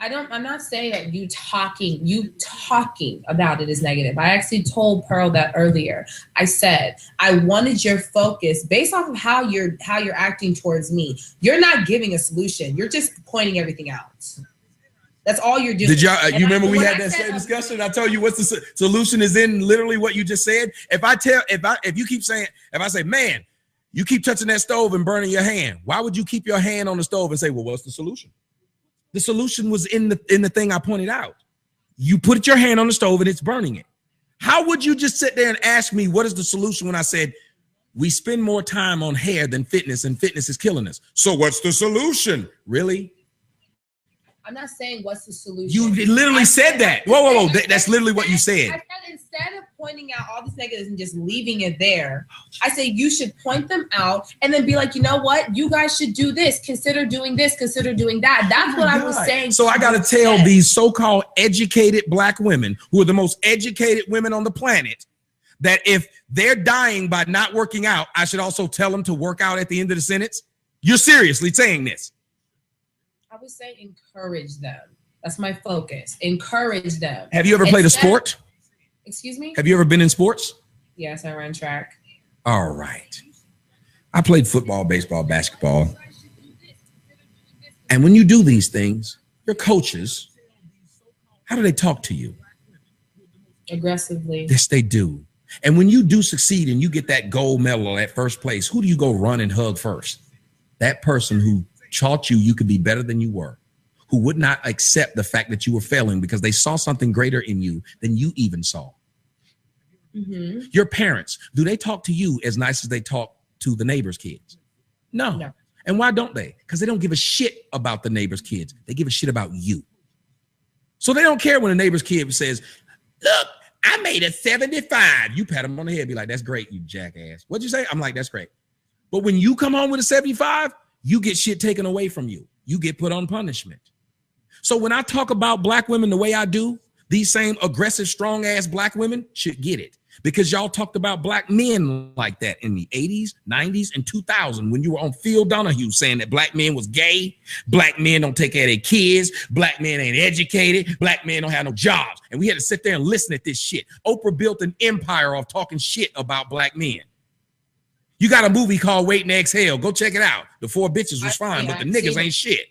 I'm not saying that you talking about it is negative. I actually told Pearl that earlier. I said I wanted your focus based off of how you're acting towards me. You're not giving a solution. You're just pointing everything out. That's all you're doing. Did y'all? You remember we had that same discussion? I told you what's the solution is in literally what you just said. If you keep saying, if I say, man, you keep touching that stove and burning your hand, why would you keep your hand on the stove and say, well, what's the solution? The solution was in the thing I pointed out. You put your hand on the stove and it's burning it. How would you just sit there and ask me what is the solution when I said we spend more time on hair than fitness and fitness is killing us? So what's the solution? Really? I'm not saying what's the solution. You literally said that. Whoa. That's literally what you said. I said instead of pointing out all these negatives and just leaving it there, I say you should point them out and then be like, you know what? You guys should do this. Consider doing this. Consider doing that. That's what I was saying. So I got to tell these so-called educated black women who are the most educated women on the planet that if they're dying by not working out, I should also tell them to work out at the end of the sentence. You're seriously saying this? I would say encourage them. That's my focus. Encourage them. Have you ever played a sport? Excuse me? Have you ever been in sports? Yes, I ran track. All right. I played football, baseball, basketball. And when you do these things, your coaches, how do they talk to you? Aggressively. Yes, they do. And when you do succeed and you get that gold medal at first place, who do you go run and hug first? That person who taught you could be better than you were, who would not accept the fact that you were failing because they saw something greater in you than you even saw. Mm-hmm. Your parents, do they talk to you as nice as they talk to the neighbor's kids? No. And why don't they? Because they don't give a shit about the neighbor's kids. They give a shit about you. So they don't care when a neighbor's kid says, look, I made a 75. You pat them on the head, be like, that's great, you jackass. What'd you say? I'm like, that's great. But when you come home with a 75, you get shit taken away from you. You get put on punishment. So when I talk about black women the way I do, these same aggressive, strong ass black women should get it because y'all talked about black men like that in the 80s, 90s, and 2000 when you were on Phil Donahue saying that black men was gay, black men don't take care of their kids, black men ain't educated, black men don't have no jobs. And we had to sit there and listen at this shit. Oprah built an empire of talking shit about black men. You got a movie called Wait and Exhale. Go check it out. The 4 bitches was fine, but the niggas ain't shit.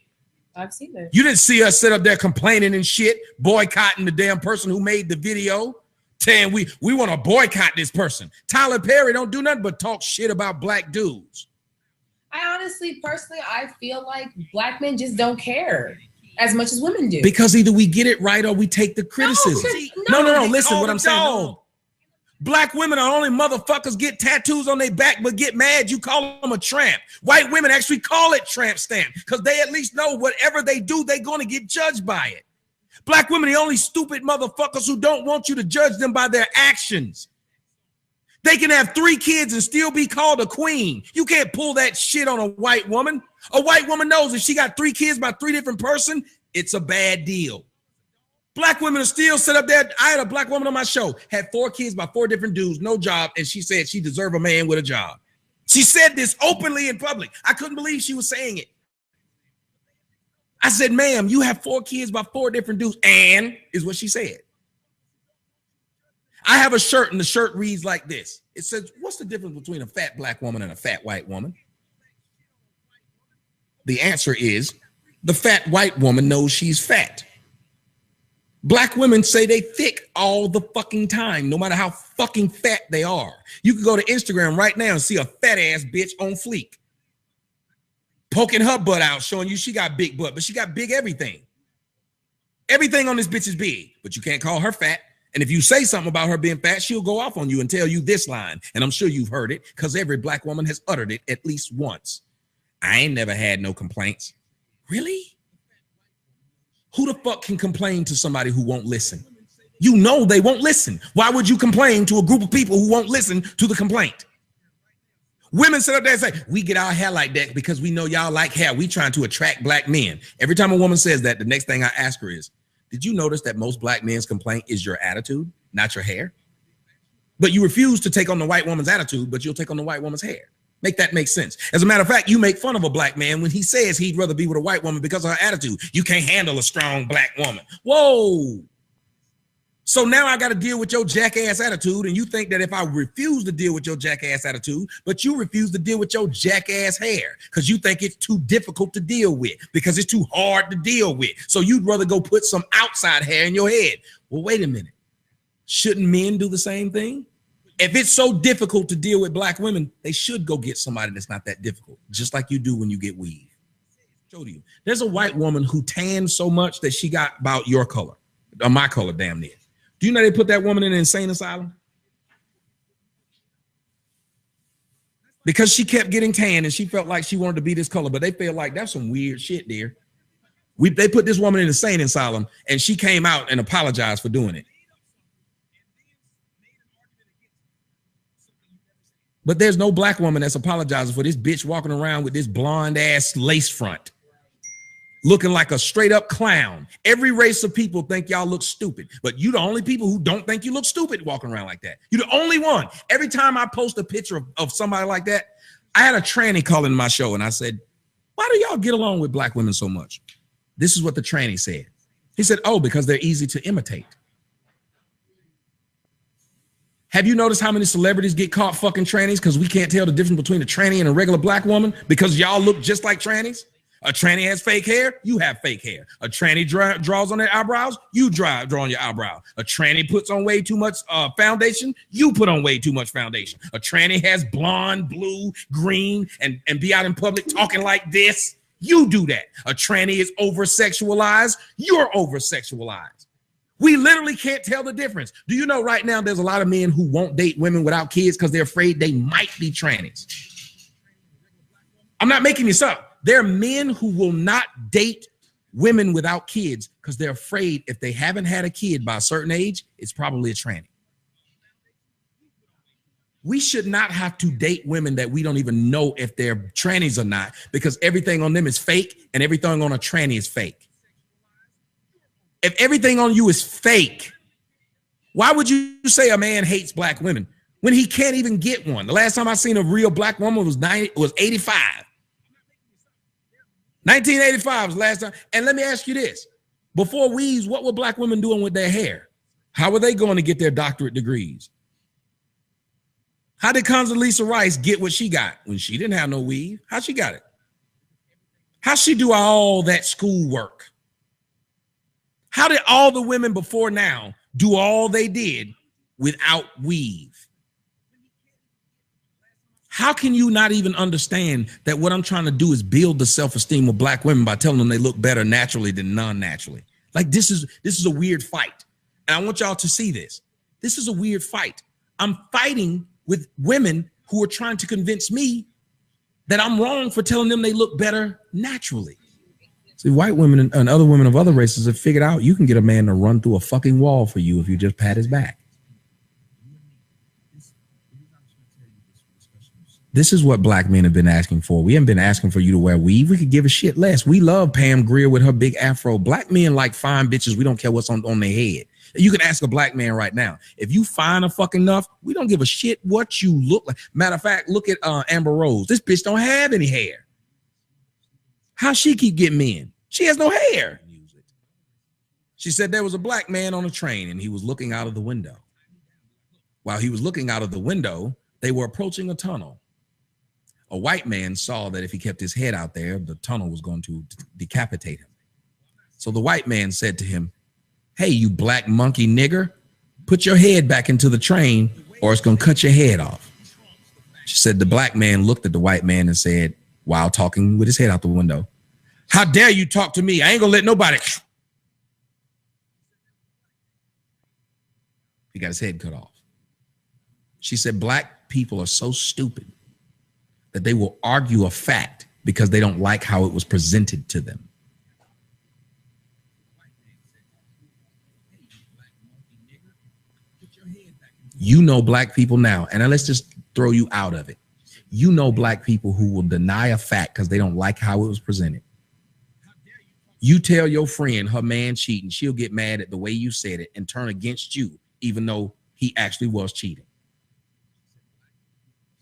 I've seen it. You didn't see us sit up there complaining and shit, boycotting the damn person who made the video, saying we want to boycott this person. Tyler Perry don't do nothing but talk shit about black dudes. I honestly, personally, I feel like black men just don't care as much as women do. Because either we get it right or we take the criticism. No. Listen, what I'm saying. No. Black women are only motherfuckers get tattoos on their back but get mad you call them a tramp. White women actually call it tramp stamp because they at least know whatever they do, they're going to get judged by it. Black women are the only stupid motherfuckers who don't want you to judge them by their actions. They can have 3 kids and still be called a queen. You can't pull that shit on a white woman. A white woman knows if she got 3 kids by 3 different persons, it's a bad deal. Black women are still set up there. I had a black woman on my show, had 4 kids by 4 different dudes, no job, and she said she deserved a man with a job. She said this openly in public. I couldn't believe she was saying it. I said, ma'am, you have 4 kids by 4 different dudes, and is what she said. I have a shirt, and the shirt reads like this. It says, what's the difference between a fat black woman and a fat white woman? The answer is, the fat white woman knows she's fat. Black women say they thick all the fucking time, no matter how fucking fat they are. You can go to Instagram right now and see a fat ass bitch on fleek, poking her butt out, showing you she got big butt, but she got big everything. Everything on this bitch is big, but you can't call her fat. And if you say something about her being fat, she'll go off on you and tell you this line. And I'm sure you've heard it because every black woman has uttered it at least once. I ain't never had no complaints. Really? Who the fuck can complain to somebody who won't listen? You know they won't listen. Why would you complain to a group of people who won't listen to the complaint? Women sit up there and say, we get our hair like that because we know y'all like hair. We trying to attract black men. Every time a woman says that, the next thing I ask her is, did you notice that most black men's complaint is your attitude, not your hair? But you refuse to take on the white woman's attitude, but you'll take on the white woman's hair. Make that make sense. As a matter of fact, you make fun of a black man when he says he'd rather be with a white woman because of her attitude. You can't handle a strong black woman. Whoa. So now I got to deal with your jackass attitude, and you think that if I refuse to deal with your jackass attitude, but you refuse to deal with your jackass hair because you think it's too difficult to deal with, because it's too hard to deal with. So you'd rather go put some outside hair in your head. Well, wait a minute. Shouldn't men do the same thing? If it's so difficult to deal with black women, they should go get somebody that's not that difficult, just like you do when you get weave. Show to you. There's a white woman who tanned so much that she got about your color, or my color, damn near. Do you know they put that woman in an insane asylum? Because she kept getting tan and she felt like she wanted to be this color, but they feel like that's some weird shit, dear. They put this woman in an insane asylum and she came out and apologized for doing it. But there's no black woman that's apologizing for this bitch walking around with this blonde ass lace front, looking like a straight up clown. Every race of people think y'all look stupid, but you the only people who don't think you look stupid walking around like that. You're the only one. Every time I post a picture of somebody like that, I had a tranny calling my show and I said, why do y'all get along with black women so much? This is what the tranny said. He said, oh, because they're easy to imitate. Have you noticed how many celebrities get caught fucking trannies because we can't tell the difference between a tranny and a regular black woman because y'all look just like trannies? A tranny has fake hair, you have fake hair. A tranny draws on their eyebrows, you draw on your eyebrow. A tranny puts on way too much foundation, you put on way too much foundation. A tranny has blonde, blue, green, and be out in public talking like this, you do that. A tranny is over-sexualized, you're over-sexualized. We literally can't tell the difference. Do you know right now there's a lot of men who won't date women without kids because they're afraid they might be trannies? I'm not making this up. There are men who will not date women without kids because they're afraid if they haven't had a kid by a certain age, it's probably a tranny. We should not have to date women that we don't even know if they're trannies or not because everything on them is fake and everything on a tranny is fake. If everything on you is fake, why would you say a man hates black women when he can't even get one? The last time I seen a real black woman was 85. 1985 was the last time. And let me ask you this. Before weaves, what were black women doing with their hair? How were they going to get their doctorate degrees? How did Condoleezza Rice get what she got when she didn't have no weave? How she got it? How she do all that schoolwork? How did all the women before now do all they did without weave? How can you not even understand that what I'm trying to do is build the self-esteem of black women by telling them they look better naturally than non-naturally? Like this is a weird fight. And I want y'all to see this. This is a weird fight. I'm fighting with women who are trying to convince me that I'm wrong for telling them they look better naturally. See, white women and other women of other races have figured out you can get a man to run through a fucking wall for you if you just pat his back. This is what black men have been asking for. We haven't been asking for you to wear weave. We could give a shit less. We love Pam Grier with her big afro. Black men like fine bitches. We don't care what's on their head. You can ask a black man right now. If you fine or fucking enough, we don't give a shit what you look like. Matter of fact, look at Amber Rose. This bitch don't have any hair. How she keep getting men? She has no hair. She said there was a black man on a train and he was looking out of the window. While he was looking out of the window, they were approaching a tunnel. A white man saw that if he kept his head out there, the tunnel was going to decapitate him. So the white man said to him, hey, you black monkey nigger, put your head back into the train or it's going to cut your head off. She said the black man looked at the white man and said, while talking with his head out the window, how dare you talk to me? I ain't gonna let nobody. He got his head cut off. She said black people are so stupid that they will argue a fact because they don't like how it was presented to them. You know black people now, and let's just throw you out of it. You know black people who will deny a fact because they don't like how it was presented. You tell your friend her man cheating, she'll get mad at the way you said it and turn against you, even though he actually was cheating.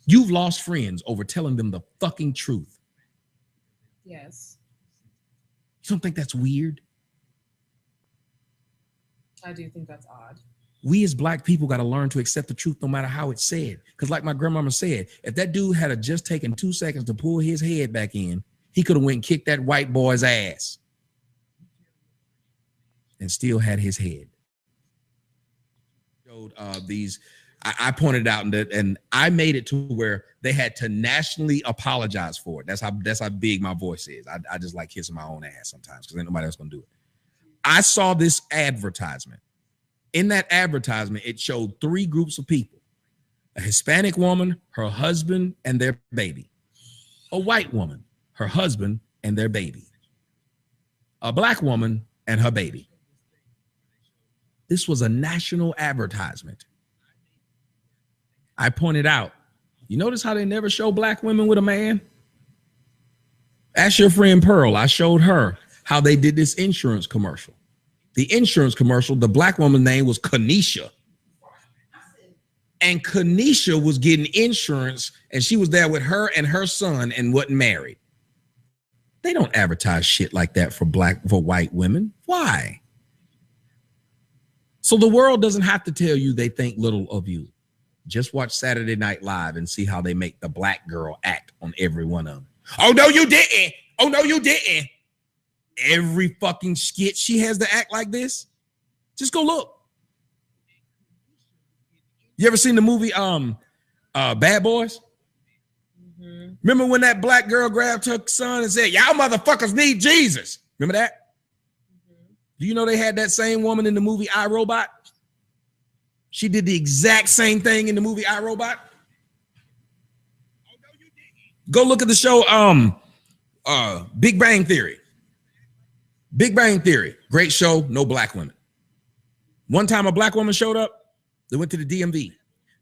You've lost friends over telling them the fucking truth. Yes. You don't think that's weird? I do think that's odd. We as black people got to learn to accept the truth no matter how it's said. Because like my grandmama said, if that dude had just taken 2 seconds to pull his head back in, he could have went and kicked that white boy's ass and still had his head. I pointed out and I made it to where they had to nationally apologize for it. That's how big my voice is. I just like kissing my own ass sometimes because ain't nobody else gonna do it. I saw this advertisement. In that advertisement, it showed 3 groups of people: a Hispanic woman, her husband, and their baby; a white woman, her husband, and their baby; a black woman and her baby. This was a national advertisement. I pointed out, you notice how they never show black women with a man? Ask your friend Pearl. I showed her how they did this insurance commercial. The insurance commercial, the black woman's name was Kanisha. And Kanisha was getting insurance, and she was there with her and her son and wasn't married. They don't advertise shit like that for white women. Why? So the world doesn't have to tell you they think little of you. Just watch Saturday Night Live and see how they make the black girl act on every one of them. Oh, no, you didn't. Oh, no, you didn't. Every fucking skit she has to act like this. Just go look. You ever seen the movie Bad Boys? Mm-hmm. Remember when that black girl grabbed her son and said, y'all motherfuckers need Jesus? Remember that? Mm-hmm. Do you know they had that same woman in the movie I, Robot? She did the exact same thing in the movie I, Robot. Go look at the show Big Bang Theory. Big Bang Theory, great show, no black women. One time a black woman showed up, they went to the DMV.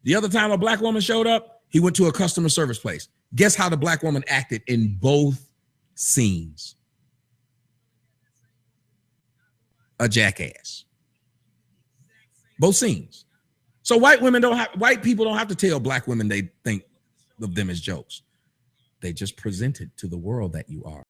The other time a black woman showed up, he went to a customer service place. Guess how the black woman acted in both scenes? A jackass. Both scenes. So white people don't have to tell black women they think of them as jokes. They just present it to the world that you are.